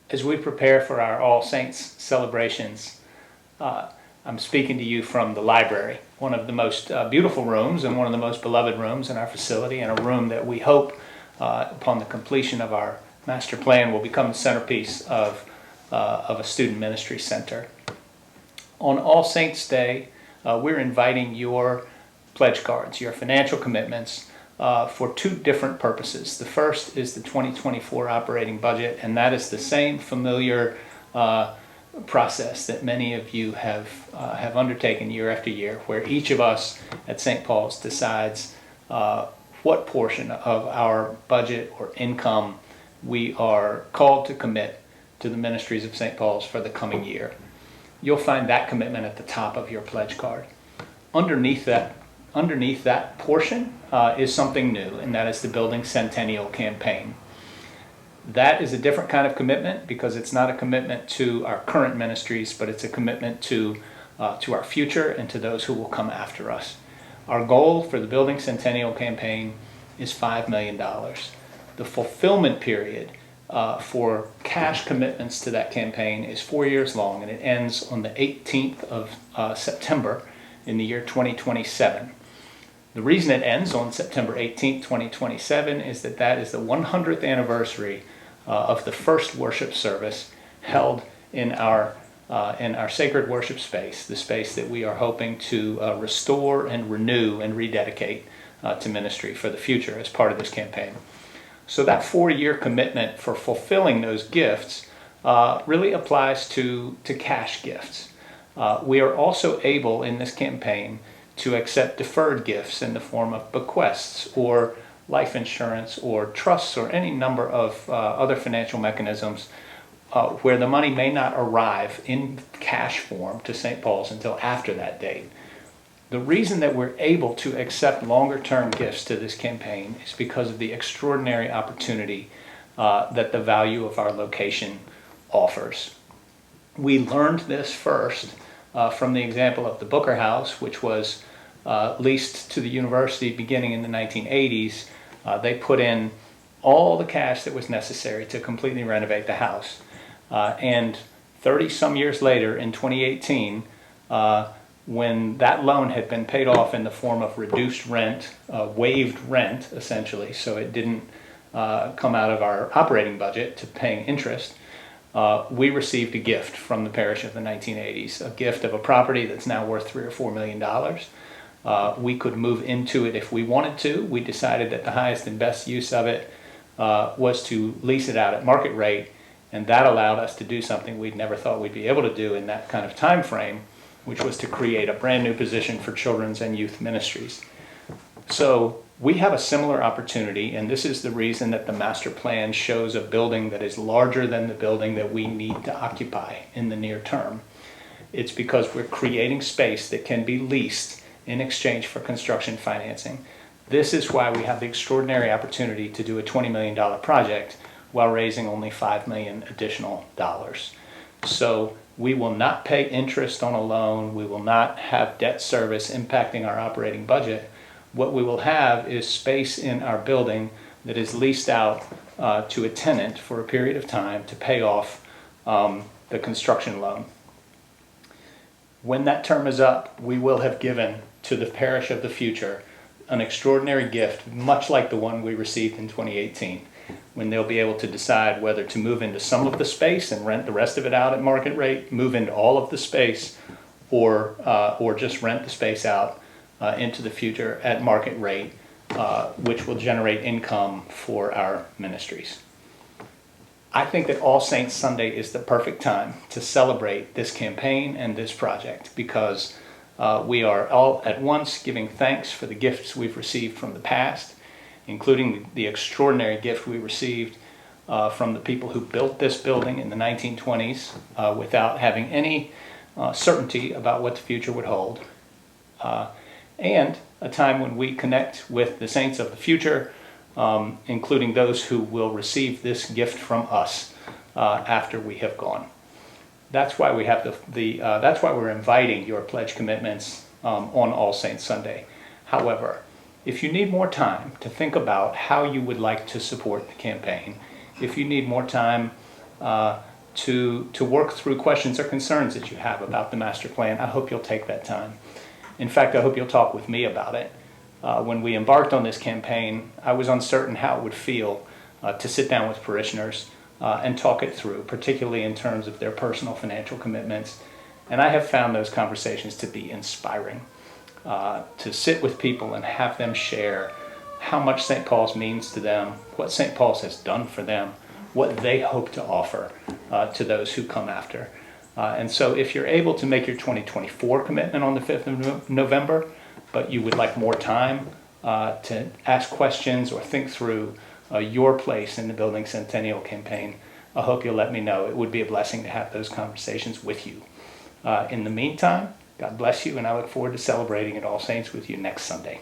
As we prepare for our All Saints celebrations, I'm speaking to you from the library, one of the most beautiful rooms and one of the most beloved rooms in our facility, and a room that we hope, upon the completion of our master plan, will become the centerpiece of a student ministry center. On All Saints Day, we're inviting your pledge cards, your financial commitments, for two different purposes. The first is the 2024 operating budget, and that is the same familiar process that many of you have undertaken year after year, where each of us at St. Paul's decides what portion of our budget or income we are called to commit to the ministries of St. Paul's for the coming year. You'll find that commitment at the top of your pledge card. Underneath that portion is something new, and that is the Building Centennial campaign. That is a different kind of commitment because it's not a commitment to our current ministries, but it's a commitment to our future and to those who will come after us. Our goal for the Building Centennial campaign is $5 million. The fulfillment period for cash commitments to that campaign is 4 years long, and it ends on the 18th of September in the year 2027. The reason it ends on September 18th, 2027 is that is the 100th anniversary of the first worship service held in our sacred worship space, the space that we are hoping to restore and renew and rededicate to ministry for the future as part of this campaign. So that 4-year commitment for fulfilling those gifts really applies to cash gifts. We are also able in this campaign to accept deferred gifts in the form of bequests or life insurance or trusts or any number of other financial mechanisms where the money may not arrive in cash form to St. Paul's until after that date. The reason that we're able to accept longer-term gifts to this campaign is because of the extraordinary opportunity that the value of our location offers. We learned this first from the example of the Booker House, which was leased to the university beginning in the 1980s. They put in all the cash that was necessary to completely renovate the house. And 30-some years later, in 2018, when that loan had been paid off in the form of reduced rent, waived rent, essentially, so it didn't come out of our operating budget to paying interest, we received a gift from the parish of the 1980s, a gift of a property that's now worth $3 or $4 million. We could move into it if we wanted to. We decided that the highest and best use of it was to lease it out at market rate, and that allowed us to do something we'd never thought we'd be able to do in that kind of time frame, which was to create a brand new position for children's and youth ministries. So we have a similar opportunity, and this is the reason that the master plan shows a building that is larger than the building that we need to occupy in the near term. It's because we're creating space that can be leased in exchange for construction financing. This is why we have the extraordinary opportunity to do a $20 million project while raising only $5 million additional dollars. So we will not pay interest on a loan. We will not have debt service impacting our operating budget. What we will have is space in our building that is leased out to a tenant for a period of time to pay off the construction loan. When that term is up, we will have given to the parish of the future an extraordinary gift, much like the one we received in 2018, when they'll be able to decide whether to move into some of the space and rent the rest of it out at market rate, move into all of the space, or just rent the space out into the future at market rate, which will generate income for our ministries. I think that All Saints Sunday is the perfect time to celebrate this campaign and this project because we are all at once giving thanks for the gifts we've received from the past, including the extraordinary gift we received from the people who built this building in the 1920s without having any certainty about what the future would hold. And a time when we connect with the saints of the future, including those who will receive this gift from us after we have gone. That's why we have that's why we're inviting your pledge commitments on All Saints Sunday. However, if you need more time to think about how you would like to support the campaign, if you need more time to work through questions or concerns that you have about the master plan. I hope you'll take that time. In fact, I hope you'll talk with me about it. When we embarked on this campaign, I was uncertain how it would feel to sit down with parishioners and talk it through, particularly in terms of their personal financial commitments. And I have found those conversations to be inspiring. To sit with people and have them share how much St. Paul's means to them, what St. Paul's has done for them, what they hope to offer to those who come after. And so if you're able to make your 2024 commitment on the 5th of November, but you would like more time to ask questions or think through your place in the Building Centennial campaign, I hope you'll let me know. It would be a blessing to have those conversations with you. In the meantime, God bless you, and I look forward to celebrating at All Saints with you next Sunday.